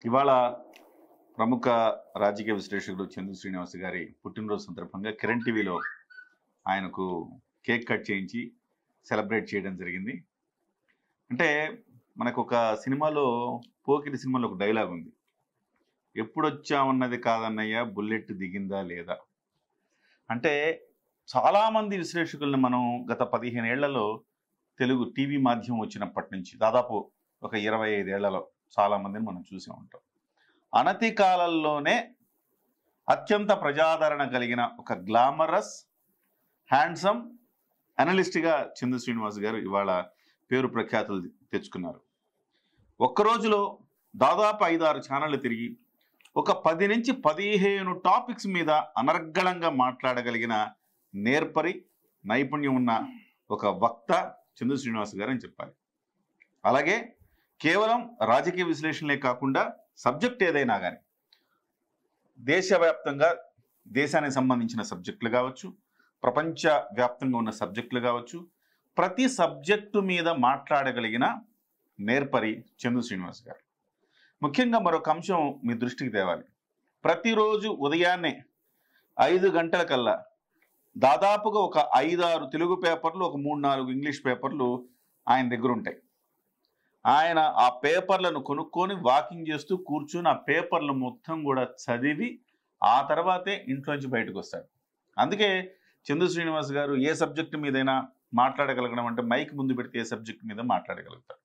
ఇవాళ ప్రముఖ రాజకీయ విశ్లేషకుడు చందు శ్రీనివాస్ గారి పుట్టినరోజు సందర్భంగా కిరణ్ టీవీలో ఆయనకు కేక్ కట్ చేయించి సెలబ్రేట్ చేయడం జరిగింది. అంటే మనకు ఒక సినిమాలో పోకిరి సినిమాలో ఒక డైలాగ్ ఉంది, ఎప్పుడొచ్చామన్నది కాదన్నయ్య బుల్లెట్ దిగిందా లేదా. అంటే చాలామంది విశ్లేషకులను మనం గత 15 ఏళ్లలో తెలుగు టీవీ మాధ్యమం వచ్చినప్పటి నుంచి దాదాపు ఒక 25 ఏళ్లలో చాలామందిని మనం చూసే ఉంటాం. అనతి కాలంలోనే అత్యంత ప్రజాదరణ కలిగిన ఒక గ్లామరస్ హ్యాండ్సమ్ అనలిస్ట్గా చందు శ్రీనివాస్ గారు ఇవాళ పేరు ప్రఖ్యాతులు తెచ్చుకున్నారు. ఒక్కరోజులో దాదాపు 5-6 ఛానళ్ళు తిరిగి ఒక 10 నుంచి 15 టాపిక్స్ మీద అనర్గళంగా మాట్లాడగలిగిన నేర్పరి నైపుణ్యం ఉన్న ఒక వక్త చందు శ్రీనివాస్ గారు అని చెప్పాలి. అలాగే కేవలం రాజకీయ విశ్లేషణలే కాకుండా సబ్జెక్ట్ ఏదైనా కానీ దేశవ్యాప్తంగా దేశానికి సంబంధించిన సబ్జెక్టులు కావచ్చు, ప్రపంచ వ్యాప్తంగా ఉన్న సబ్జెక్టులు కావచ్చు, ప్రతి సబ్జెక్టు మీద మాట్లాడగలిగిన నేర్పరి చందు శ్రీనివాస్ గారు. ముఖ్యంగా మరొక అంశం మీ దృష్టికి తేవాలి. ప్రతిరోజు ఉదయాన్నే 5 గంటలకల్లా దాదాపుగా ఒక 5-6 తెలుగు పేపర్లు, ఒక 3-4 ఇంగ్లీష్ పేపర్లు ఆయన దగ్గర ఉంటాయి. ఆయన ఆ పేపర్లను కొనుక్కొని వాకింగ్ చేస్తూ కూర్చుని ఆ పేపర్లు మొత్తం కూడా చదివి ఆ తర్వాతే ఇంట్లోంచి బయటకు వస్తాడు. అందుకే చందు శ్రీనివాస్ గారు ఏ సబ్జెక్టు మీదైనా మాట్లాడగలగడం అంటే మైక్ ముందు పెడితే ఏ సబ్జెక్ట్ మీద మాట్లాడగలుగుతారు.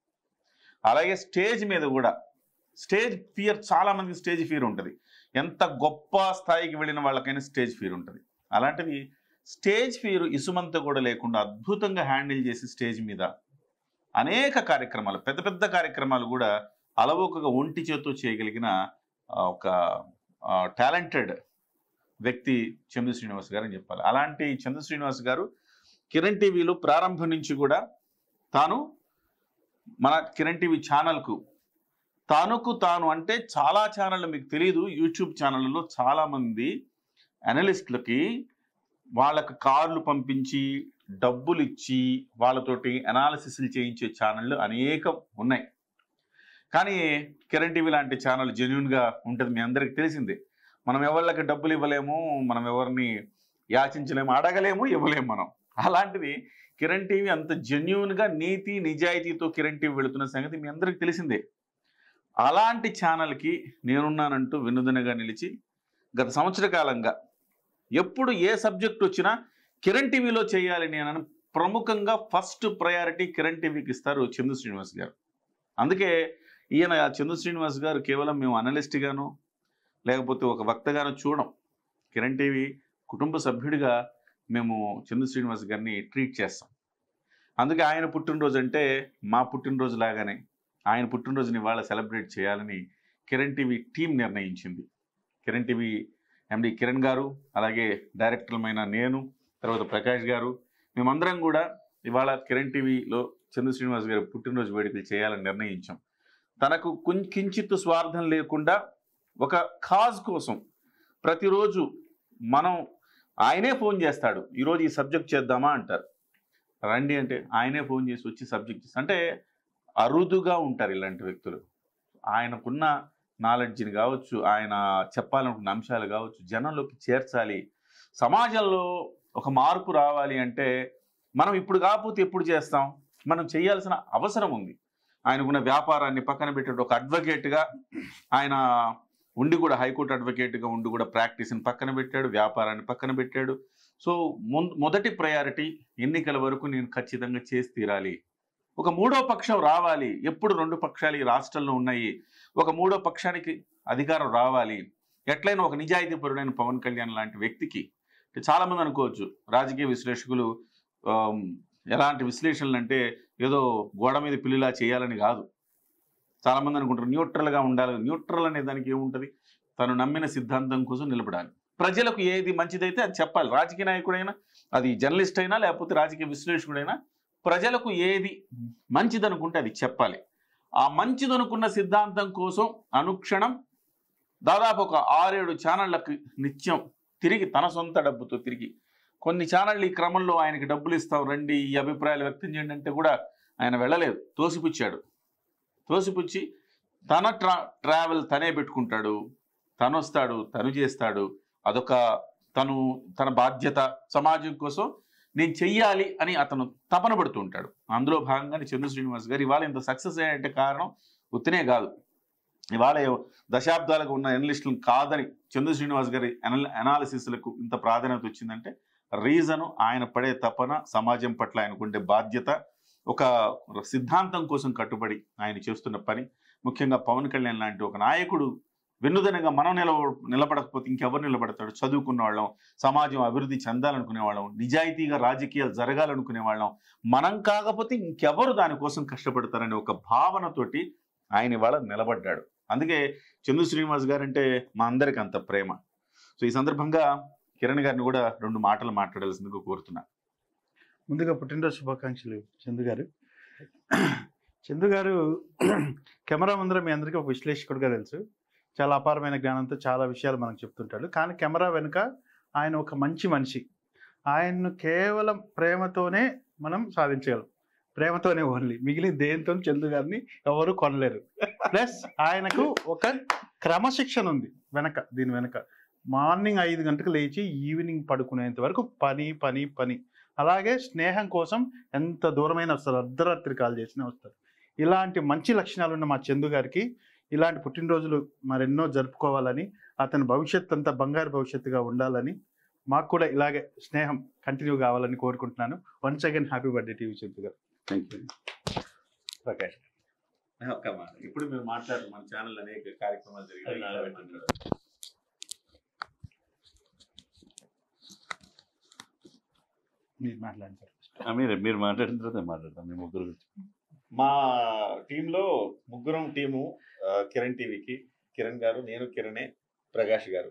అలాగే స్టేజ్ మీద కూడా స్టేజ్ ఫియర్, చాలామందికి స్టేజ్ ఫియర్ ఉంటుంది. ఎంత గొప్ప స్థాయికి వెళ్ళిన వాళ్ళకైనా స్టేజ్ ఫియర్ ఉంటుంది. అలాంటిది స్టేజ్ ఫియర్ ఇసుమంతా కూడా లేకుండా అద్భుతంగా హ్యాండిల్ చేసి స్టేజ్ మీద అనేక కార్యక్రమాలు, పెద్ద పెద్ద కార్యక్రమాలు కూడా అలవోకగా ఒంటి చేత్తో చేయగలిగిన ఒక టాలెంటెడ్ వ్యక్తి చందు శ్రీనివాస్ గారు అని చెప్పాలి. అలాంటి చందు శ్రీనివాస్ గారు కిరణ్ టీవీలో ప్రారంభం నుంచి కూడా తాను మన కిరణ్ టీవీ ఛానల్కు తాను అంటే చాలా ఛానళ్ళు మీకు తెలియదు, యూట్యూబ్ ఛానళ్ళలో చాలామంది అనలిస్టులకి వాళ్ళకి కార్లు పంపించి డబ్బులు ఇచ్చి వాళ్ళతోటి అనాలిసిస్లు చేయించే ఛానళ్ళు అనేకం ఉన్నాయి. కానీ కిరణ్ టీవీ లాంటి ఛానల్ జెన్యున్గా ఉంటుంది, మీ అందరికీ తెలిసిందే. మనం ఎవరికి డబ్బులు ఇవ్వలేము, మనం ఎవరిని యాచించలేము, అడగలేము, ఇవ్వలేము మనం. అలాంటిది కిరణ్ టీవీ అంత జెన్యున్గా నీతి నిజాయితీతో కిరణ్ టీవీ వెళుతున్న సంగతి మీ అందరికీ తెలిసిందే. అలాంటి ఛానల్కి నేనున్నానంటూ వెన్నుదన్నుగా నిలిచి గత సంవత్సర కాలంగా ఎప్పుడు ఏ సబ్జెక్ట్ వచ్చినా కిరణ్ టీవీలో చేయాలి నేను ప్రముఖంగా ఫస్ట్ ప్రయారిటీ కిరణ్ టీవీకి ఇస్తారు చందు శ్రీనివాస్ గారు. అందుకే ఈయన చందు శ్రీనివాస్ గారు కేవలం మేము అనలిస్ట్గాను లేకపోతే ఒక వక్తగాను చూడం, కిరణ్ టీవీ కుటుంబ సభ్యుడిగా మేము చందు శ్రీనివాస్ గారిని ట్రీట్ చేస్తాం. అందుకే ఆయన పుట్టినరోజు అంటే మా పుట్టినరోజు లాగానే ఆయన పుట్టినరోజుని ఇవాళ సెలబ్రేట్ చేయాలని కిరణ్ టీవీ టీం నిర్ణయించింది. కిరణ్ టీవీ ఎండి కిరణ్ గారు, అలాగే డైరెక్టర్లమైన నేను, తర్వాత ప్రకాష్ గారు, మేమందరం కూడా ఇవాళ కిరణ్ టీవీలో చందు శ్రీనివాస్ గారి పుట్టినరోజు వేడుకలు చేయాలని నిర్ణయించాం. తనకు కించిత్తు స్వార్థం లేకుండా ఒక కాజ్ కోసం ప్రతిరోజు మనం ఆయనే ఫోన్ చేస్తాడు, ఈరోజు ఈ సబ్జెక్ట్ చేద్దామా అంటారు, రండి అంటే ఆయనే ఫోన్ చేసి వచ్చి సబ్జెక్ట్ చేస్తాడు. అంటే అరుదుగా ఉంటారు ఇలాంటి వ్యక్తులు. ఆయనకున్న నాలెడ్జ్ని కావచ్చు, ఆయన చెప్పాలనుకున్న అంశాలు కావచ్చు, జనంలోకి చేర్చాలి, సమాజంలో ఒక మార్పు రావాలి అంటే మనం ఇప్పుడు కాకపోతే ఎప్పుడు చేస్తాం, మనం చేయాల్సిన అవసరం ఉంది. ఆయనకున్న వ్యాపారాన్ని పక్కన పెట్టాడు, ఒక అడ్వకేట్గా ఆయన ఉండి కూడా హైకోర్టు అడ్వకేట్గా ఉండి కూడా ప్రాక్టీస్ని పక్కన పెట్టాడు, వ్యాపారాన్ని పక్కన పెట్టాడు. సో మొదటి ప్రయారిటీ ఎన్నికల వరకు నేను ఖచ్చితంగా చేసి తీరాలి, ఒక మూడో పక్షం రావాలి. ఎప్పుడు 2 పక్షాలు ఈ రాష్ట్రంలో ఉన్నాయి, ఒక మూడో పక్షానికి అధికారం రావాలి. ఎట్లయినా ఒక నిజాయితీపరుడైన పవన్ కళ్యాణ్ లాంటి వ్యక్తికి, చాలామంది అనుకోవచ్చు రాజకీయ విశ్లేషకులు ఎలాంటి విశ్లేషణలు అంటే ఏదో గోడ మీద పిల్లిలా చేయాలని కాదు. చాలామంది అనుకుంటారు న్యూట్రల్గా ఉండాలి. న్యూట్రల్ అనే దానికి ఏముంటుంది, తను నమ్మిన సిద్ధాంతం కోసం నిలబడాలి, ప్రజలకు ఏది మంచిదైతే అది చెప్పాలి. రాజకీయ నాయకుడైనా, అది జర్నలిస్ట్ అయినా లేకపోతే రాజకీయ విశ్లేషకుడైనా, ప్రజలకు ఏది మంచిదనుకుంటే అది చెప్పాలి. ఆ మంచిదనుకున్న సిద్ధాంతం కోసం అనుక్షణం దాదాపు ఒక 6-7 ఛానళ్లకు నిత్యం తిరిగి తన సొంత డబ్బుతో తిరిగి, కొన్ని ఛానళ్ళు ఈ క్రమంలో ఆయనకి డబ్బులు ఇస్తాం రండి ఈ అభిప్రాయాలు వ్యక్తం చేయండి అంటే కూడా ఆయన వెళ్ళలేదు, తోసిపుచ్చాడు. తోసిపుచ్చి తన ట్రావెల్ తనే పెట్టుకుంటాడు, తను వస్తాడు, తను చేస్తాడు. అదొక తన బాధ్యత సమాజం కోసం నేను చెయ్యాలి అని అతను తపన పడుతూ ఉంటాడు. అందులో భాగంగానే చందు శ్రీనివాస్ గారు ఇవాళ ఇంత సక్సెస్ అయ్యాయంటే కారణం ఉత్తినే కాదు. ఇవాళ దశాబ్దాలకు ఉన్న ఎనలిస్టులను కాదని చందు శ్రీనివాస్ గారి అనాలిసిస్లకు ఇంత ప్రాధాన్యత వచ్చిందంటే రీజను ఆయన పడే తపన, సమాజం పట్ల ఆయనకుండే బాధ్యత, ఒక సిద్ధాంతం కోసం కట్టుబడి ఆయన చేస్తున్న పని. ముఖ్యంగా పవన్ కళ్యాణ్ లాంటి ఒక నాయకుడు వెన్నుదనగా మనం నిలబడకపోతే ఇంకెవరు నిలబడతాడు? చదువుకున్న వాళ్ళం, సమాజం అభివృద్ధి చెందాలనుకునే వాళ్ళం, నిజాయితీగా రాజకీయాలు జరగాలనుకునే వాళ్ళం, మనం కాకపోతే ఇంకెవరు దానికోసం కష్టపడతారనే ఒక భావనతోటి ఆయన ఇవాళ నిలబడ్డాడు. అందుకే చందు శ్రీనివాస్ గారు అంటే మా అందరికి అంత ప్రేమ. సో ఈ సందర్భంగా కిరణ్ గారిని కూడా 2 మాటలు మాట్లాడాల్సిందిగా కోరుతున్నా. ముందుగా పుట్టినరోజు శుభాకాంక్షలు చందు గారు. చందు గారు కెమెరా ముందర మీ అందరికీ ఒక విశ్లేషకుడిగా తెలుసు. చాలా అపారమైన జ్ఞానంతో చాలా విషయాలు మనకు చెప్తుంటాడు. కానీ కెమెరా వెనుక ఆయన ఒక మంచి మనిషి. ఆయన్ను కేవలం ప్రేమతోనే మనం సాధించగలం. ప్రేమతోనే ఓన్లీ, మిగిలిన దేంతో చందు గారిని ఎవరు కొనలేరు. ప్లస్ ఆయనకు ఒక క్రమశిక్షణ ఉంది వెనక. దీని వెనక మార్నింగ్ 5 గంటలకు లేచి ఈవినింగ్ పడుకునేంత వరకు పని పని పని. అలాగే స్నేహం కోసం ఎంత దూరమైన వస్తారు, అర్ధరాత్రి కాల్ చేసినా వస్తారు. ఇలాంటి మంచి లక్షణాలు ఉన్న మా చందు గారికి ఇలాంటి పుట్టినరోజులు మరెన్నో జరుపుకోవాలని, అతని భవిష్యత్తు అంతా బంగారు భవిష్యత్తుగా ఉండాలని, మాకు కూడా ఇలాగే స్నేహం కంటిన్యూ కావాలని కోరుకుంటున్నాను. Once again happy birthday TV Chandu గారు. Thank you. ప్రకాష్ ఇప్పుడు మీరు మాట్లాడారు, మన ఛానల్ అనేక కార్యక్రమాలు జరిగాయి. మీరు మాట్లాడండి సార్. మీరు మాట్లాడిన తర్వాత మాట్లాడతాం. మీ ముగ్గురు మా టీంలో ముగ్గురం టీము కిరణ్ టీవీకి, కిరణ్ గారు, నేను, కిరణే, ప్రకాష్ గారు.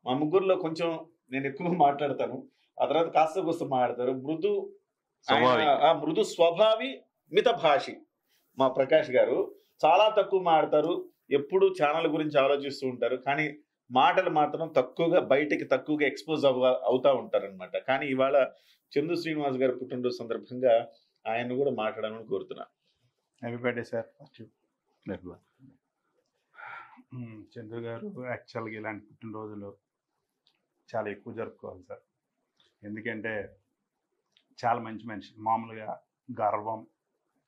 మా ముగ్గురులో కొంచెం నేను ఎక్కువ మాట్లాడతాను, ఆ తర్వాత కాస్త కూస్త మాట్లాడతారు. మృదు స్వభావి మిత భాషి మా ప్రకాష్ గారు. చాలా తక్కువ మాట్లాడతారు, ఎప్పుడు ఛానల్ గురించి ఆలోచిస్తూ ఉంటారు, కానీ మాటలు మాత్రం బయటికి ఎక్స్పోజ్ అవుతా ఉంటారు అనమాట. కానీ ఇవాళ చందు శ్రీనివాస్ గారు పుట్టినరోజు సందర్భంగా ఆయన్ను కూడా మాట్లాడాలని కోరుతున్నా. Happy birthday sir. చంద్రు గారు యాక్చువల్గా ఇలాంటి పుట్టినరోజులు చాలా ఎక్కువ జరుపుకోవాలి సార్. ఎందుకంటే చాలా మంచి మనిషి. మామూలుగా గర్వం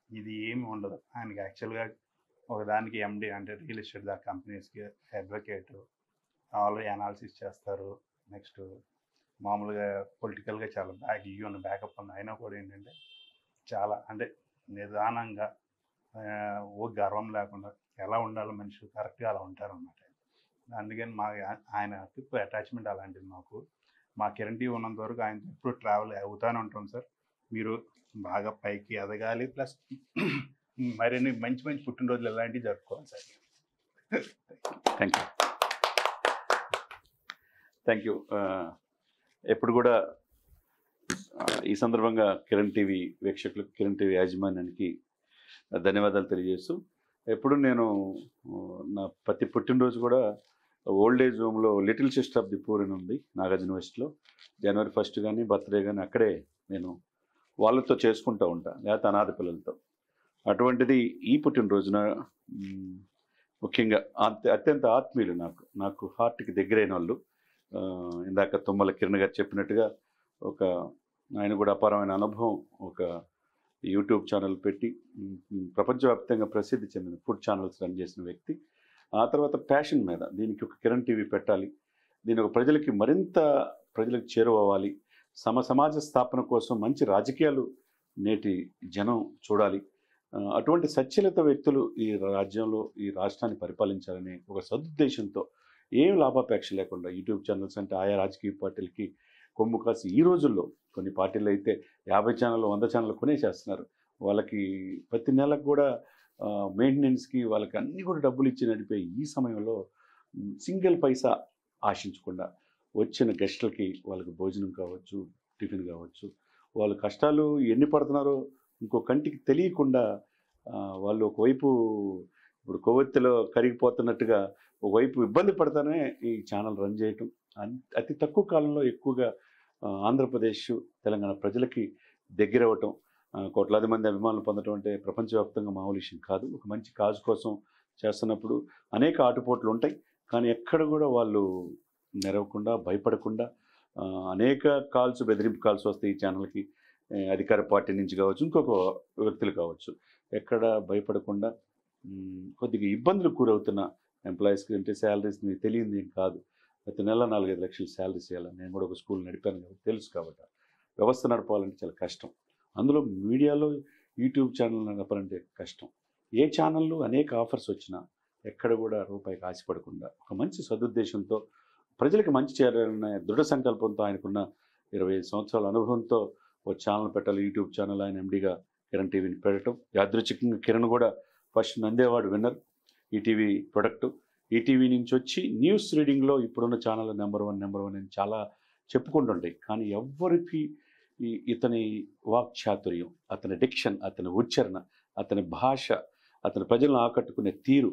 ఇది ఏమి ఉండదు ఆయనకి. యాక్చువల్గా ఒకదానికి ఎండి అంటే రియల్ ఎస్టేట్ కంపెనీస్కి అడ్వకేట్, ఆల్రెడీ అనాలిసిస్ చేస్తారు. నెక్స్ట్ మామూలుగా పొలిటికల్గా చాలా బ్యాకప్ ఉంది. అయినా కూడా ఏంటంటే చాలా అంటే నిదానంగా గర్వం లేకుండా ఎలా ఉండాలో మనిషి కరెక్ట్గా అలా ఉంటారు అన్నమాట. అందుకని ఆయన ఎక్కువ అటాచ్మెంట్ అలాంటిది మాకు. మా కిరణ్ టీవీ ఉన్నంత వరకు ఆయన ఎప్పుడు ట్రావెల్ అవుతూనే ఉంటాం సార్. మీరు బాగా పైకి ఎదగాలి, ప్లస్ మరిన్ని మంచి మంచి పుట్టినరోజులు ఎలాంటివి జరుపుకోవాలి సార్. Thank you. ఎప్పుడు కూడా ఈ సందర్భంగా కిరణ్ టీవీ వీక్షకులకు, కిరణ్ టీవీ యాజమాన్యానికి ధన్యవాదాలు తెలియజేస్తూ, ఎప్పుడు నేను నా ప్రతి పుట్టినరోజు కూడా ఓల్డ్ ఏజ్ హోమ్లో little sister of the poor అని ఉంది నాగార్జున వెస్ట్లో. జనవరి 1 కానీ బర్త్డే కానీ అక్కడే నేను వాళ్ళతో చేసుకుంటూ ఉంటాను, లేకపోతే అనాథ పిల్లలతో. అటువంటిది ఈ పుట్టినరోజున ముఖ్యంగా అత్యంత ఆత్మీయులు, నాకు హార్ట్కి దగ్గరైన వాళ్ళు. ఇందాక తుమ్మల కిరణ్ గారు చెప్పినట్టుగా ఆయన కూడా అపారమైన అనుభవం, ఒక యూట్యూబ్ ఛానల్ పెట్టి ప్రపంచవ్యాప్తంగా ప్రసిద్ధి చెందిన ఫుడ్ ఛానల్స్ రన్ చేసిన వ్యక్తి. ఆ తర్వాత ప్యాషన్ మీద దీనికి ఒక కిరణ్ టీవీ పెట్టాలి, దీని ఒక ప్రజలకు చేరువవ్వాలి, సమాజ స్థాపన కోసం మంచి రాజకీయాలు నేటి జనం చూడాలి, అటువంటి సచ్యలత వ్యక్తులు ఈ రాజ్యంలో ఈ రాష్ట్రాన్ని పరిపాలించాలనే ఒక సదుద్దేశంతో ఏం లాభాపేక్ష లేకుండా యూట్యూబ్ ఛానల్స్ అంటే ఆయా రాజకీయ పార్టీలకి కొమ్ము కాసి, ఈ రోజుల్లో కొన్ని పార్టీలు అయితే 50 ఛానళ్ళు 100 ఛానళ్ళు కొనేసేస్తున్నారు. వాళ్ళకి ప్రతి నెలకు కూడా మెయింటెనెన్స్కి వాళ్ళకి అన్నీ కూడా డబ్బులు ఇచ్చి నడిపే ఈ సమయంలో సింగిల్ పైసా ఆశించకుండా వచ్చిన గెస్టులకి వాళ్ళకి భోజనం కావచ్చు, టిఫిన్ కావచ్చు, వాళ్ళ కష్టాలు ఎన్ని పడుతున్నారో ఇంకో కంటికి తెలియకుండా వాళ్ళు ఒకవైపు ఇప్పుడు కొవ్వొత్తిలో కరిగిపోతున్నట్టుగా ఒకవైపు ఇబ్బంది పడతానే ఈ ఛానల్ రన్ చేయటం. అతి తక్కువ కాలంలో ఎక్కువగా ఆంధ్రప్రదేశ్, తెలంగాణ ప్రజలకి దగ్గరవ్వటం, కోట్లాది మంది అభిమానులు పొందడం అంటే ప్రపంచవ్యాప్తంగా మామూలు విషయం కాదు. ఒక మంచి కాజు కోసం చేస్తున్నప్పుడు అనేక ఆటుపోట్లు ఉంటాయి. కానీ ఎక్కడ కూడా వాళ్ళు నెరవకుండా, భయపడకుండా అనేక కాల్స్, బెదిరింపు కాల్స్ వస్తాయి ఈ ఛానల్కి. అధికార పార్టీ నుంచి కావచ్చు, ఇంకొక వ్యక్తులు కావచ్చు. ఎక్కడ భయపడకుండా కొద్దిగా ఇబ్బందులకు గురవుతున్న ఎంప్లాయీస్కి అంటే శాలరీస్ మీకు తెలియంది ఏం కాదు. ప్రతి నెల 4-5 లక్షలు శాలరీస్ ఇవ్వాలి. నేను కూడా ఒక స్కూల్ నడిపాను కాబట్టి తెలుసు. కాబట్టి వ్యవస్థ నడపాలంటే చాలా కష్టం. అందులో మీడియాలో యూట్యూబ్ ఛానల్ నడపాలంటే కష్టం. ఏ ఛానళ్ళు అనేక ఆఫర్స్ వచ్చినా ఎక్కడ కూడా రూపాయికి ఆశపడకుండా ఒక మంచి సదుద్దేశంతో ప్రజలకు మంచి చేయాలనే దృఢ సంకల్పంతో ఆయనకున్న 25 సంవత్సరాల అనుభవంతో ఒక ఛానల్ పెట్టాలి. యూట్యూబ్ ఛానల్ ఆయన ఎండీగా కిరణ్ టీవీని పెట్టడం. యాదృచ్ఛికంగా కిరణ్ కూడా first Nandi award winner ETV product. ETV నుంచి వచ్చి న్యూస్ రీడింగ్లో ఇప్పుడున్న ఛానల్ నెంబర్ వన్ అని చాలా చెప్పుకుంటుంటాయి. కానీ ఎవ్వరికి ఇతని వాక్చాతుర్యం, అతని డిక్షన్, అతని ఉచ్చారణ, అతని భాష, అతని ప్రజలను ఆకట్టుకునే తీరు,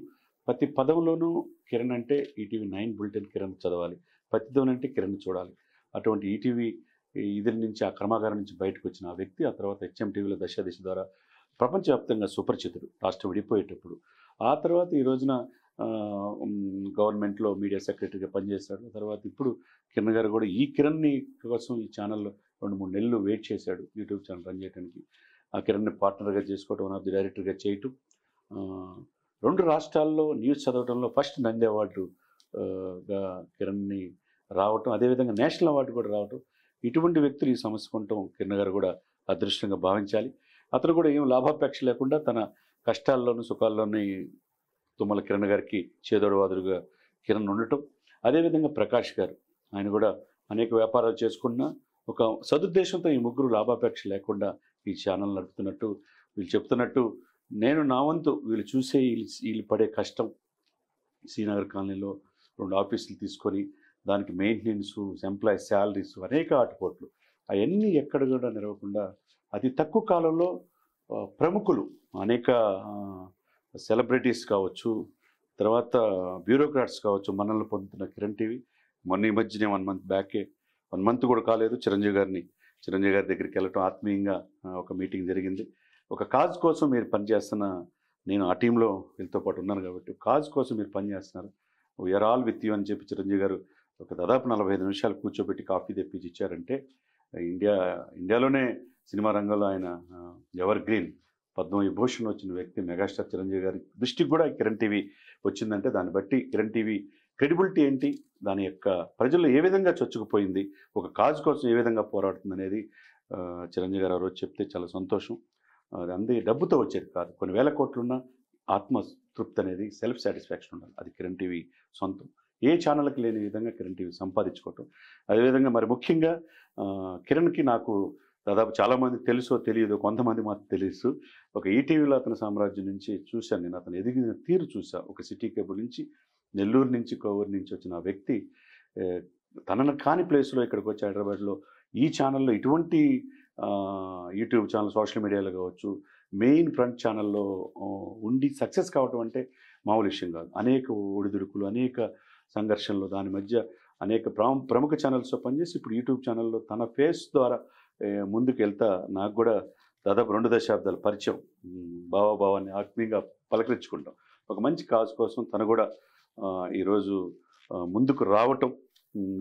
ప్రతి పదంలోనూ కిరణ్ అంటే ఈటీవీ 9 బులెటిన్ కిరణ్ చదవాలి, ప్రతిదం అంటే కిరణ్ చూడాలి. అటువంటి ఈటీవీ ఇది నుంచి ఆ కర్మాగారం నుంచి బయటకు వచ్చిన ఆ వ్యక్తి ఆ తర్వాత హెచ్ఎం టీవీలో దశ దిశ ద్వారా ప్రపంచవ్యాప్తంగా సుపరిచితుడు రాష్ట్రం విడిపోయేటప్పుడు. ఆ తర్వాత ఈ రోజున గవర్నమెంట్లో మీడియా సెక్రటరీగా పనిచేశాడు. తర్వాత ఇప్పుడు కిరణ్ గారు కూడా ఈ కిరణ్ని కోసం ఈ ఛానల్లో 2-3 నెలలు వెయిట్ చేశాడు యూట్యూబ్ ఛానల్ రన్ చేయడానికి. ఆ కిరణ్ని పార్ట్నర్గా చేసుకోవటం, వన్ ఆఫ్ ది డైరెక్టర్గా చేయటం, 2 రాష్ట్రాల్లో న్యూస్ చదవడంలో ఫస్ట్ నంది అవార్డుగా కిరణ్ని రావటం, అదేవిధంగా నేషనల్ అవార్డు కూడా రావటం. ఇటువంటి వ్యక్తులు ఈ సమస్య కొనటం కిరణ్ గారు కూడా అదృష్టంగా భావించాలి. అతను కూడా ఏం లాభాపేక్ష లేకుండా తన కష్టాల్లోనూ సుఖాల్లోని తుమ్మల కిరణ్ గారికి చేదోడవాదులుగా కిరణ్ ఉండటం. అదేవిధంగా ప్రకాష్ గారు, ఆయన కూడా అనేక వ్యాపారాలు చేసుకున్న ఒక సదుద్దేశంతో ఈ ముగ్గురు లాభాపేక్ష లేకుండా ఈ ఛానల్ నడుపుతున్నట్టు వీళ్ళు చెప్తున్నట్టు నేను నా వంతు వీళ్ళు చూసే వీళ్ళు పడే కష్టం, శ్రీనగర్ కాలనీలో 2 ఆఫీసులు తీసుకొని దానికి మెయింటెనెన్స్, ఎంప్లాయీస్ శాలరీస్, అనేక ఆటుపోట్లు, అవన్నీ ఎక్కడ కూడా నిలవకుండా అతి తక్కువ కాలంలో ప్రముఖులు, అనేక సెలబ్రిటీస్ కావచ్చు, తర్వాత బ్యూరోక్రాట్స్ కావచ్చు మనల్ని పొందుతున్న కిరణ్ టీవీ మొన్న ఈ మధ్యనే 1 మంత్ బ్యాకే, 1 మంత్ కూడా కాలేదు, చిరంజీవి గారి దగ్గరికి వెళ్ళటం, ఆత్మీయంగా ఒక మీటింగ్ జరిగింది. ఒక కాజ్ కోసం మీరు పనిచేస్తున్న, నేను ఆ టీంలో వీళ్ళతో పాటు ఉన్నాను కాబట్టి కాజ్ కోసం మీరు పనిచేస్తున్నారు, వీఆర్ ఆల్ విత్ యూ అని చెప్పి చిరంజీవి గారు ఒక దాదాపు 45 నిమిషాలు కూర్చోబెట్టి కాఫీ తెప్పించి ఇచ్చారంటే ఇండియాలోనే సినిమా రంగంలో ఆయన ఎవర్ గ్రీన్ పద్మవిభూషణ్ వచ్చిన వ్యక్తి మెగాస్టార్ చిరంజీవి గారి దృష్టికి కూడా కిరణ్ టీవీ వచ్చిందంటే దాన్ని బట్టి కిరణ్ టీవీ క్రెడిబిలిటీ ఏంటి, దాని యొక్క ప్రజల్లో ఏ విధంగా చొచ్చుకుపోయింది, ఒక కాజ్ కోసం ఏ విధంగా పోరాడుతుంది అనేది చిరంజీవి గారు ఆ రోజు చెప్తే చాలా సంతోషం. అది అందే డబ్బుతో వచ్చేది కాదు, కొన్ని వేల కోట్లున్న ఆత్మతృప్తి అనేది, సెల్ఫ్ సాటిస్ఫాక్షన్ ఉండాలి, అది కిరణ్ టీవీ సొంతం. ఏ ఛానల్కి లేని విధంగా కిరణ్ టీవీ సంపాదించుకోవటం. అదేవిధంగా మరి ముఖ్యంగా కిరణ్కి నాకు దాదాపు చాలామంది తెలుసో తెలియదు, కొంతమంది మాత్రం తెలుసు. ఒక ఈటీవీలో అతని సామ్రాజ్యం నుంచి చూశాను నేను, అతను ఎదిగిన తీరు చూసా. ఒక సిటీ కేబుల్ నుంచి, నెల్లూరు నుంచి, కోవూరు నుంచి వచ్చిన వ్యక్తి తనను కాని ప్లేస్లో ఇక్కడికి వచ్చి హైదరాబాద్లో ఈ ఛానల్లో ఇటువంటి యూట్యూబ్ ఛానల్, సోషల్ మీడియాలో కావచ్చు, మెయిన్ ఫ్రంట్ ఛానల్లో ఉండి సక్సెస్ కావటం అంటే మామూలు విషయం కాదు. అనేక ఒడిదుడుకులు, అనేక సంఘర్షణలు, దాని మధ్య అనేక ప్రముఖ ఛానల్స్లో పనిచేసి ఇప్పుడు యూట్యూబ్ ఛానల్లో తన ఫేస్ ద్వారా ముందుకు వెళ్తా నాకు కూడా దాదాపు 2 దశాబ్దాల పరిచయం. భావాన్ని ఆత్మీయంగా పలకరించుకుంటాం. ఒక మంచి కాజ్ కోసం తను కూడా ఈరోజు ముందుకు రావటం,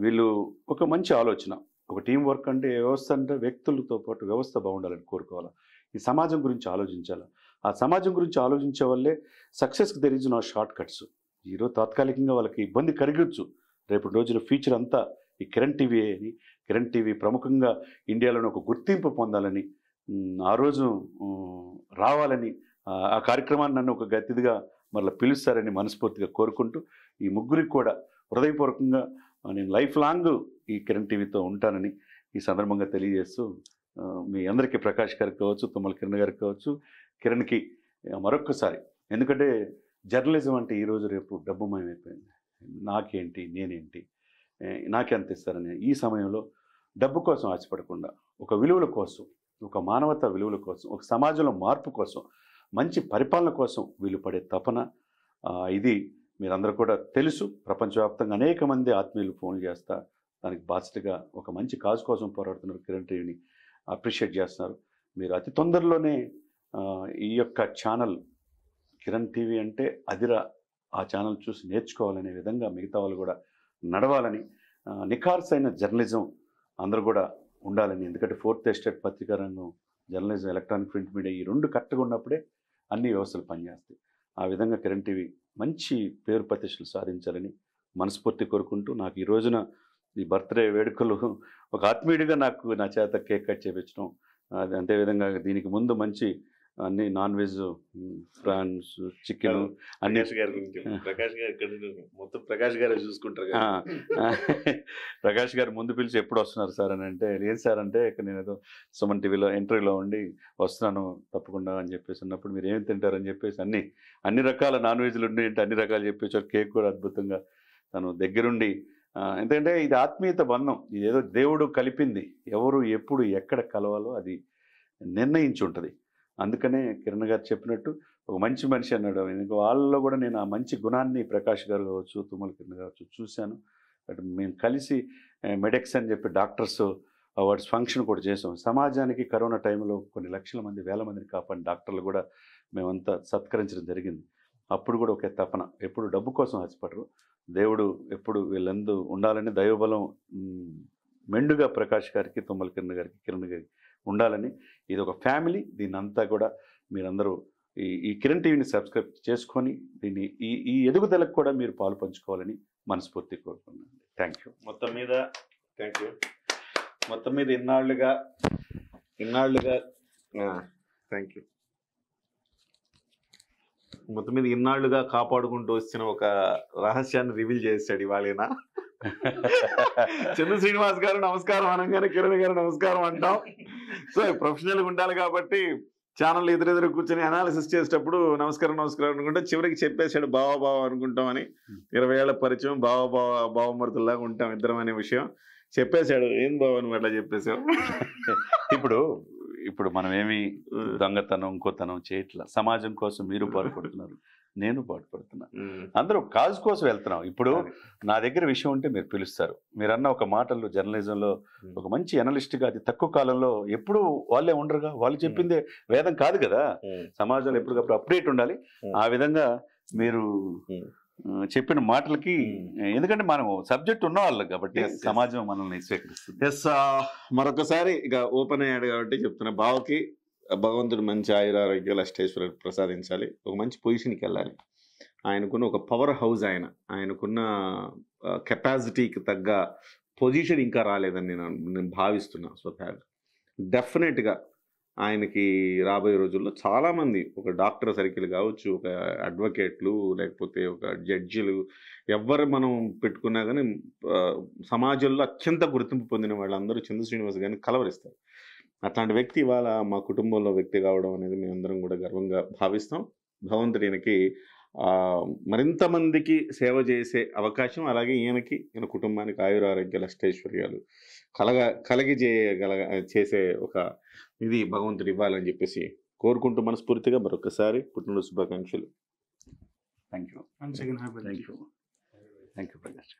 వీళ్ళు ఒక మంచి ఆలోచన. ఒక టీం వర్క్ అంటే వ్యవస్థ అంటే వ్యక్తులతో పాటు వ్యవస్థ బాగుండాలని కోరుకోవాలి. ఈ సమాజం గురించి ఆలోచించాలి. ఆ సమాజం గురించి ఆలోచించే వల్లే సక్సెస్కి there is no shortcuts. ఈరోజు తాత్కాలికంగా వాళ్ళకి ఇబ్బంది కలిగొచ్చు, రేపటి రోజున ఫ్యూచర్ అంతా ఈ కిరణ్ టీవీ అని, కిరణ్ టీవీ ప్రముఖంగా ఇండియాలోని ఒక గుర్తింపు పొందాలని, ఆ రోజు రావాలని, ఆ కార్యక్రమాన్ని నన్ను ఒక గతిదిగా మరలా పిలుస్తారని మనస్ఫూర్తిగా కోరుకుంటూ ఈ ముగ్గురికి కూడా హృదయపూర్వకంగా నేను లైఫ్ లాంగ్ ఈ కిరణ్ టీవీతో ఉంటానని ఈ సందర్భంగా తెలియజేస్తూ మీ అందరికీ ప్రకాష్ గారికి కావచ్చు, తుమ్మల కిరణ్ గారికి కావచ్చు, కిరణ్కి మరొక్కసారి, ఎందుకంటే జర్నలిజం అంటే ఈరోజు రేపు డబ్బుమయమైపోయింది. నాకేంటి, నేనేంటి, నాకెంత ఇస్తారని ఈ సమయంలో డబ్బు కోసం ఆశపడకుండా ఒక విలువల కోసం, ఒక మానవతా విలువల కోసం, ఒక సమాజంలో మార్పు కోసం, మంచి పరిపాలన కోసం వీళ్ళు పడే తపన, ఇది మీరందరూ కూడా తెలుసు. ప్రపంచవ్యాప్తంగా అనేక మంది ఆత్మీయులు ఫోన్ చేస్తా దానికి బాధ్యతగా ఒక మంచి కాజ్ కోసం పోరాడుతున్నారు. కిరణ్ టీవీని అప్రిషియేట్ చేస్తున్నారు. మీరు అతి తొందరలోనే ఈ యొక్క ఛానల్ కిరణ్ టీవీ అంటే అదిరా, ఆ ఛానల్ చూసి నేర్చుకోవాలనే విధంగా మిగతా వాళ్ళు కూడా నడవాలని, నిఖార్సైన జర్నలిజం అందరూ కూడా ఉండాలని. ఎందుకంటే ఫోర్త్ ఎస్టేట్ పత్రికా రంగం, జర్నలిజం, ఎలక్ట్రానిక్ ప్రింట్ మీడియా ఈ రెండు కరెక్ట్గా ఉన్నప్పుడే అన్ని వ్యవస్థలు పనిచేస్తాయి. ఆ విధంగా కిరణ్ టీవీ మంచి పేరు ప్రతిష్టలు సాధించాలని మనస్ఫూర్తి కోరుకుంటూ, నాకు ఈ రోజున ఈ బర్త్డే వేడుకలు ఒక ఆత్మీయుడిగా నాకు నా చేత కేక్ కట్ చేయించడం, అది అంతేవిధంగా దీనికి ముందు మంచి అన్ని నాన్ వెజ్, ప్రాన్స్, చికెన్ అన్ని ప్రకాష్ గారు ఇక్కడ మొత్తం ప్రకాష్ గారే చూసుకుంటారు. ప్రకాష్ గారు ముందు పిలిచి ఎప్పుడు వస్తున్నారు సార్ అని అంటే, లేదు సార్ అంటే ఇక్కడ నేను ఏదో సుమన్ టీవీలో ఇంటర్వ్యూలో ఉండి వస్తున్నాను తప్పకుండా అని చెప్పేసి అన్నప్పుడు, మీరు ఏం తింటారని చెప్పేసి అన్ని రకాల నాన్ వెజ్లు ఉండి అంటే అన్ని రకాలు చెప్పేసి కేక్ కూడా అద్భుతంగా తను దగ్గరుండి, ఎందుకంటే ఇది ఆత్మీయత బంధం, ఇది ఏదో దేవుడు కలిపింది, ఎవరు ఎప్పుడు ఎక్కడ కలవాలో అది నిర్ణయించి ఉంటుంది. అందుకనే కిరణ్ గారు చెప్పినట్టు ఒక మంచి మనిషి అన్నాడు. ఎందుకు వాళ్ళలో కూడా నేను ఆ మంచి గుణాన్ని ప్రకాష్ గారు కావచ్చు, తుమ్మల కిరణ్ కావచ్చు చూశాను. బట్ మేము కలిసి మెడెక్స్ అని చెప్పి డాక్టర్స్ అవార్డ్స్ ఫంక్షన్ కూడా చేసాం. సమాజానికి కరోనా టైంలో కొన్ని లక్షల మంది, వేల మందిని కాపాడిన డాక్టర్లు కూడా మేమంతా సత్కరించడం జరిగింది. అప్పుడు కూడా ఒక తపన, ఎప్పుడు డబ్బు కోసం ఆశపడరు, దేవుడు ఎప్పుడు వీళ్ళందరూ ఉండాలని దైవబలం మెండుగా ప్రకాష్ గారికి, తుమ్మల కిరణ్ గారికి, కిరణ్ గారికి ఉండాలని. ఇది ఒక ఫ్యామిలీ, దీన్ని అంతా కూడా మీరందరూ ఈ కిరణ్ టీవీని సబ్స్క్రైబ్ చేసుకొని దీన్ని ఈ ఎదుగుదలకు కూడా మీరు పాలు పంచుకోవాలని మనస్ఫూర్తి కోరుకున్నాను. Thank you. మొత్తం మీద ఇన్నాళ్ళుగా థ్యాంక్ యూ. మొత్తం మీద ఇన్నాళ్ళుగా కాపాడుకుంటూ వచ్చిన ఒక రహస్యాన్ని రివీల్ చేశాడు ఇవాళేనా. చంద్ర శ్రీనివాస్ గారు నమస్కారం అనగానే కిరణ్ గారు నమస్కారం అంటాం. సో ప్రొఫెషనల్గా ఉండాలి కాబట్టి ఛానల్ ఎదురెదురు కూర్చొని అనాలిసిస్ చేసేటప్పుడు నమస్కారం అనుకుంటే చివరికి చెప్పేశాడు బావ అనుకుంటామని. 20 ఏళ్ల పరిచయం, బావమరుతుల్లాగా ఉంటాం ఇద్దరం అనే విషయం చెప్పేశాడు. ఏం బావ నువ్వు అట్లా చెప్పేశావు. ఇప్పుడు మనం ఏమి దొంగతనం, ఇంకోతనం చేయట్లా. సమాజం కోసం మీరు పాటుపడుతున్నారు, నేను పాటుపడుతున్నా, అందరూ కాజ్ కోసం వెళ్తున్నాం. ఇప్పుడు నా దగ్గర విషయం ఉంటే మీరు పిలుస్తారు. మీరు అన్న ఒక మాటలు జర్నలిజంలో ఒక మంచి అనలిస్ట్గా అతి తక్కువ కాలంలో ఎప్పుడు వాళ్ళే ఉండరుగా, వాళ్ళు చెప్పిందే వేదం కాదు కదా. సమాజంలో ఎప్పటికప్పుడు అప్డేట్ ఉండాలి. ఆ విధంగా మీరు చెప్పిన మాటలకి, ఎందుకంటే మనం సబ్జెక్ట్ ఉన్న వాళ్ళకి కాబట్టి సమాజం మనల్ని స్వీకరిస్తుంది. మరొకసారి ఇక ఓపెన్ అయ్యాడు కాబట్టి చెప్తున్నా, బావకి భగవంతుడు మంచి ఆయురారోగ్యాలు అష్టేశ్వరుడు ప్రసాదించాలి. ఒక మంచి పొజిషన్కి వెళ్ళాలి. ఆయనకున్న ఒక పవర్ హౌస్, ఆయనకున్న కెపాసిటీకి తగ్గ పొజిషన్ ఇంకా రాలేదని నేను భావిస్తున్నా. సో డెఫినెట్గా ఆయనకి రాబోయే రోజుల్లో చాలామంది, ఒక డాక్టర్ సర్కిల్ కావచ్చు, ఒక అడ్వకేట్లు, లేకపోతే ఒక జడ్జిలు, ఎవరు మనం పెట్టుకున్నా కానీ సమాజంలో అత్యంత గుర్తింపు పొందిన వాళ్ళందరూ చంద్ర శ్రీనివాస్ గారిని కలవరిస్తారు. అట్లాంటి వ్యక్తి ఇవాళ మా కుటుంబంలో వ్యక్తి కావడం అనేది మేమందరం కూడా గర్వంగా భావిస్తాం. భగవంతుడు ఈయనకి మరింత మందికి సేవ చేసే అవకాశం, అలాగే ఈయన కుటుంబానికి ఆయురారోగ్యాలు అష్టైశ్వర్యాలు చేసే ఒక ఇది భగవంతుడు ఇవ్వాలని చెప్పేసి కోరుకుంటూ మనస్ఫూర్తిగా మరొకసారి పుట్టినరోజు శుభాకాంక్షలు. Thank you. Once again, happy birthday. Thank you Prakash.